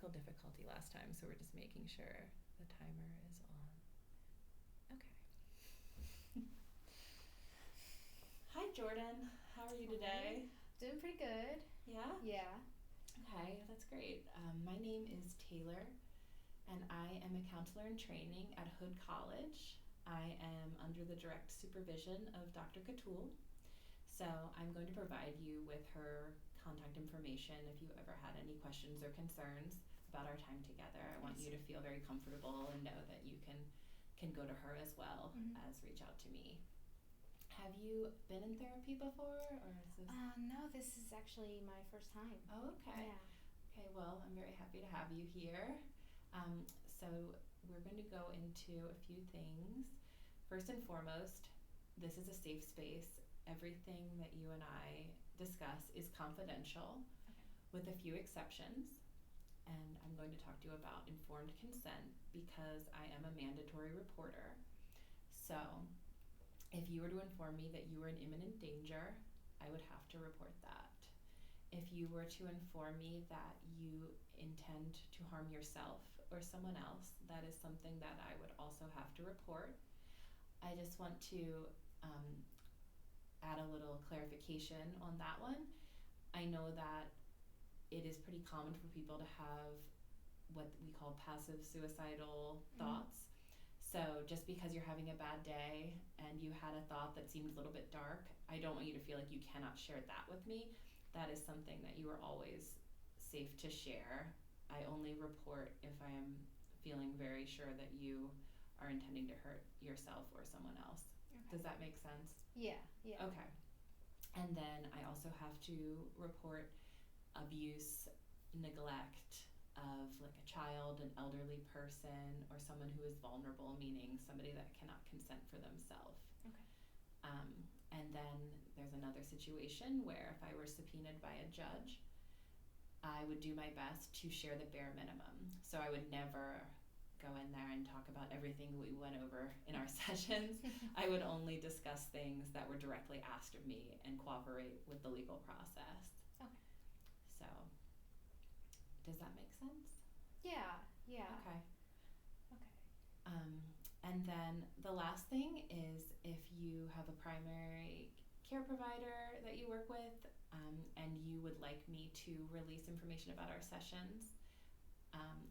technical difficulty last time, so we're just making sure the timer is on. Okay. Hi, Jordan. How are you today? Doing pretty good. Yeah? Yeah. Okay, that's great. My name is Taylor, and I am a counselor in training at Hood College. I am under the direct supervision of Dr. Catul. So I'm going to provide you with her contact information if you ever had any questions or concerns about our time together. I want you to feel very comfortable and know that you can go to her as well as reach out to me. Have you been in therapy before, or is this? No, this is actually my first time. Oh, okay. Yeah. Okay, well, I'm very happy to have you here. So we're going to go into a few things. First and foremost, this is a safe space. Everything that you and I discuss is confidential, with a few exceptions. And I'm going to talk to you about informed consent because I am a mandatory reporter. So if you were to inform me that you were in imminent danger, I would have to report that. If you were to inform me that you intend to harm yourself or someone else, that is something that I would also have to report. I just want to add a little clarification on that one. I know that it is pretty common for people to have what we call passive suicidal thoughts. So just because you're having a bad day and you had a thought that seemed a little bit dark, I don't want you to feel like you cannot share that with me. That is something that you are always safe to share. I only report if I am feeling very sure that you are intending to hurt yourself or someone else. Okay. Does that make sense? Yeah. Okay. And then I also have to report abuse, neglect of like a child, an elderly person, or someone who is vulnerable, meaning somebody that cannot consent for themselves. Okay. And then there's another situation where if I were subpoenaed by a judge, I would do my best to share the bare minimum. So I would never go in there and talk about everything we went over in our sessions. I would only discuss things that were directly asked of me and cooperate with the legal process. Okay. So, does that make sense? Yeah. Okay. Okay. And then the last thing is if you have a primary care provider that you work with, and you would like me to release information about our sessions,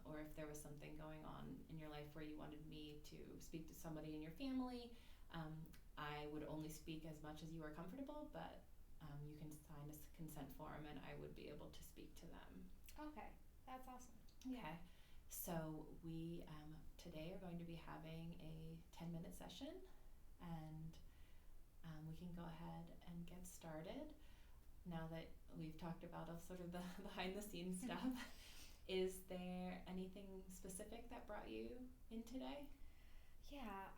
or if there was something going on in your life where you wanted me to speak to somebody in your family, I would only speak as much as you are comfortable, but you can sign a consent form and I would be able to speak to them. Okay, that's awesome. Okay, so we today are going to be having a 10-minute session, and we can go ahead and get started. Now that we've talked about all sort of the behind the scenes stuff, is there anything specific that brought you in today? Yeah,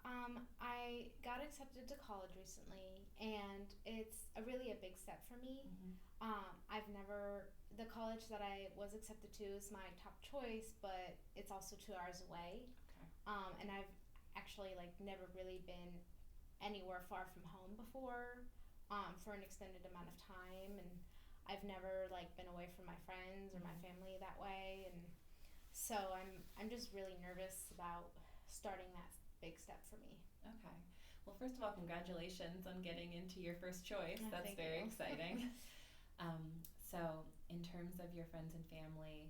I got accepted to college recently, and it's really a big step for me. The college that I was accepted to is my top choice, but it's also 2 hours away. Okay. And I've actually never really been anywhere far from home before, for an extended amount of time, and I've never been away from my friends or my family that way, and so I'm just really nervous about starting that big step for me. Okay. Well, first of all, congratulations on getting into your first choice. Yeah, that's very you. exciting. So in terms of your friends and family,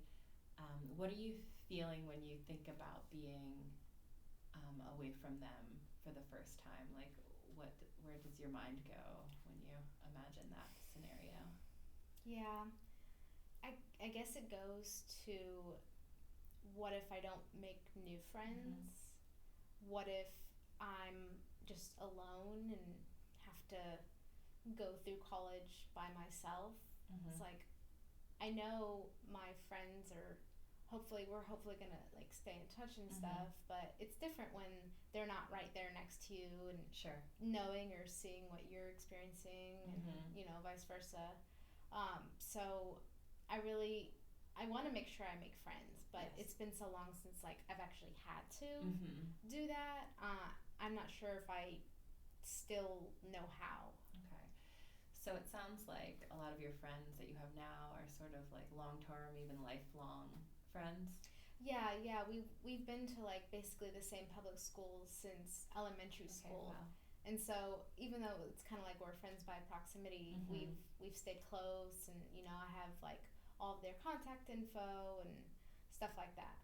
what are you feeling when you think about being away from them for the first time? Where does your mind go when you imagine that scenario? Yeah, I guess it goes to, what if I don't make new friends? What if I'm just alone and have to go through college by myself? It's I know my friends are we're hopefully gonna stay in touch and stuff, but it's different when they're not right there next to you and Sure. knowing or seeing what you're experiencing, and vice versa. So I want to make sure I make friends, but Yes. it's been so long since I've actually had to do that. I'm not sure if I still know how. Okay. So it sounds like a lot of your friends that you have now are sort of long-term, even lifelong friends? Yeah, we've been to like basically the same public schools since elementary Okay, school. wow. And so even though it's kind of like we're friends by proximity, Mm-hmm. we've stayed close, and I have like all of their contact info and stuff like that.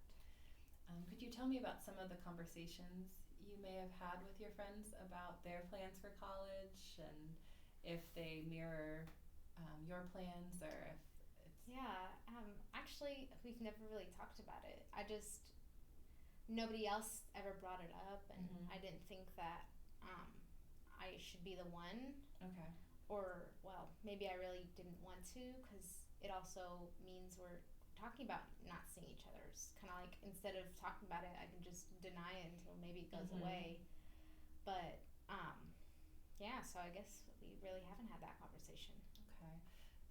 Could you tell me about some of the conversations you may have had with your friends about their plans for college and if they mirror your plans or if it's. Yeah, actually, we've never really talked about it. Nobody else ever brought it up, and Mm-hmm. I didn't think that um, I should be the one, Okay. or, well, maybe I really didn't want to, because it also means we're talking about not seeing each other. It's kind of like, instead of talking about it, I can just deny it until maybe it goes Mm-hmm. away. But, yeah, so I guess we really haven't had that conversation. Okay.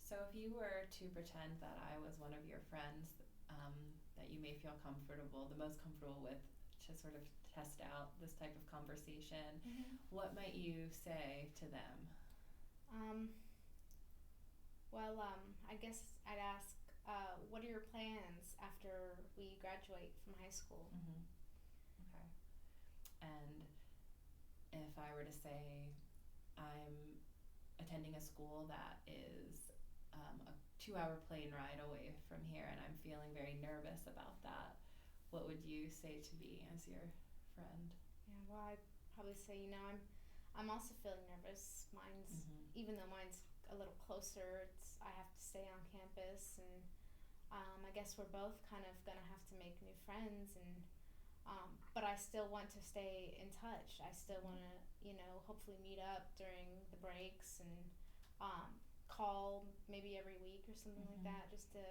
So if you were to pretend that I was one of your friends um, that you may feel comfortable, the most comfortable with, to sort of test out this type of conversation, Mm-hmm. what might you say to them? Um, well, I guess I'd ask, what are your plans after we graduate from high school? Mm-hmm. Okay. And if I were to say I'm attending a school that is a 2 hour plane ride away from here and I'm feeling very nervous about that, what would you say to me as your friend? Yeah, well, I'd probably say, I'm also feeling nervous. Mm-hmm. Even though mine's a little closer, I have to stay on campus, and I guess we're both kind of gonna have to make new friends, and but I still want to stay in touch. I still want to, hopefully meet up during the breaks and call maybe every week or something like Mm-hmm. that, just to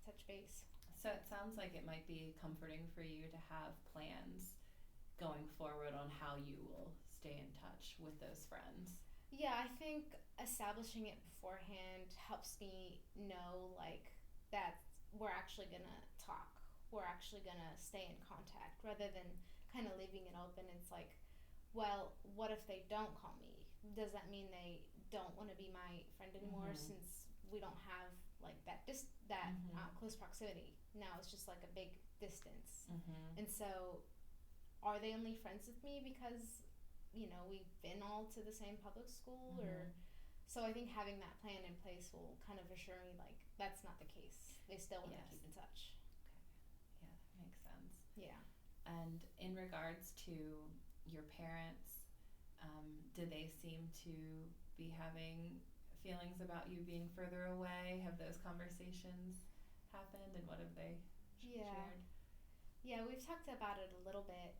touch base. So it sounds like it might be comforting for you to have plans going forward on how you will stay in touch with those friends. Yeah, I think establishing it beforehand helps me know, like, that we're actually gonna talk. We're actually gonna stay in contact rather than kind of leaving it open. It's like, well, what if they don't call me? Does that mean they don't want to be my friend anymore, Mm-hmm. since we don't have like that Mm-hmm. close proximity? Now it's just like a big distance. Mm-hmm. And so, are they only friends with me because we've been all to the same public school? Mm-hmm. Or so I think having that plan in place will kind of assure me, like, that's not the case. They still want to Yes. keep in touch. Okay. Yeah, that makes sense. Yeah. And in regards to your parents, do they seem to be having feelings about you being further away? Have those conversations happened, and what have they Yeah. shared? Yeah, we've talked about it a little bit,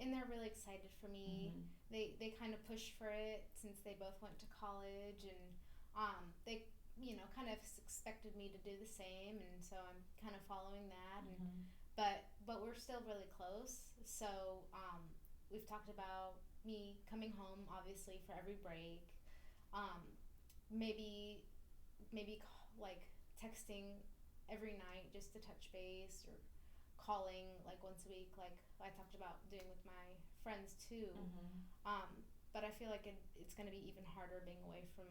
and they're really excited for me. Mm-hmm. They kind of pushed for it since they both went to college, and they kind of expected me to do the same, and so I'm kind of following that. And Mm-hmm. but we're still really close. So we've talked about me coming home, obviously, for every break. Um, maybe like texting every night just to touch base, or calling like once a week, like I talked about doing with my friends too. Mm-hmm. But I feel like it's going to be even harder being away from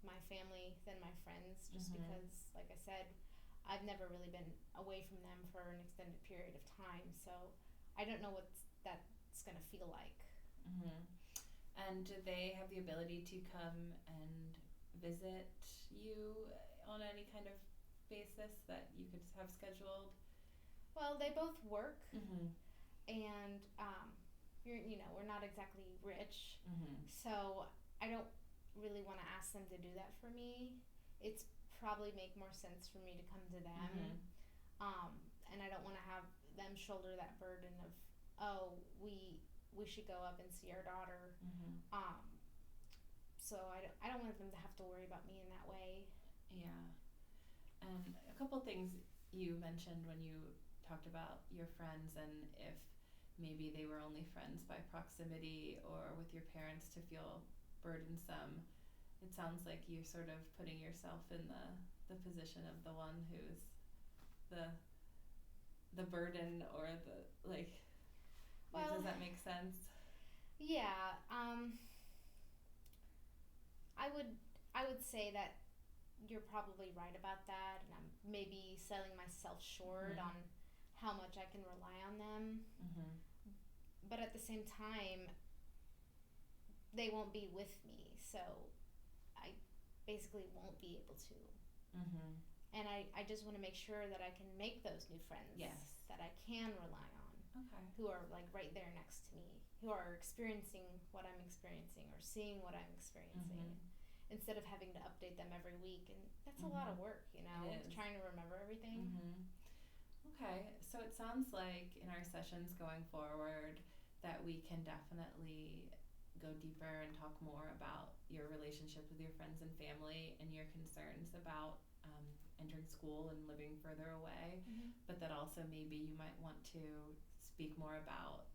my family than my friends, just Mm-hmm. because, like I said, I've never really been away from them for an extended period of time. So I don't know what that's going to feel like. Mm-hmm. And do they have the ability to come and visit you on any kind of basis that you could have scheduled? Well, they both work, Mm-hmm. and we're not exactly rich, Mm-hmm. so I don't really want to ask them to do that for me. It's probably make more sense for me to come to them. Mm-hmm. And I don't want to have them shoulder that burden of, oh, we should go up and see our daughter. Mm-hmm. So I don't want them to have to worry about me in that way. Yeah. And a couple things you mentioned when you talked about your friends and if maybe they were only friends by proximity or with your parents to feel burdensome. It sounds like you're sort of putting yourself in the position of the one who's the burden or the like. Well, does that make sense? Yeah. I would say that you're probably right about that, and I'm maybe selling myself short Mm-hmm. on how much I can rely on them. Mhm. But at the same time, they won't be with me, so I basically won't be able to. Mhm. And I just want to make sure that I can make those new friends. Yes. That I can rely on. Okay. Who are like right there next to me. Who are experiencing what I'm experiencing or seeing what I'm experiencing. Mhm. Instead of having to update them every week. And that's a Mhm. lot of work, you know, It is. trying to remember everything. Mhm. Okay, so it sounds like in our sessions going forward that we can definitely go deeper and talk more about your relationship with your friends and family and your concerns about entering school and living further away, Mm-hmm. but that also maybe you might want to speak more about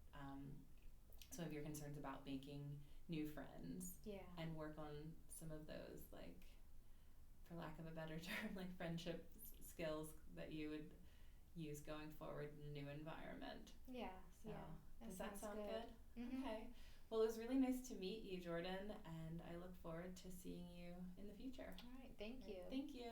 some of your concerns about making new friends. Yeah. And work on some of those, like, for lack of a better term, like friendship skills that you would use going forward in a new environment. Yeah. So, Yeah. does that sound good? Mm-hmm. Okay. Well, it was really nice to meet you, Jordan, and I look forward to seeing you in the future. All right. Thank you. Thank you.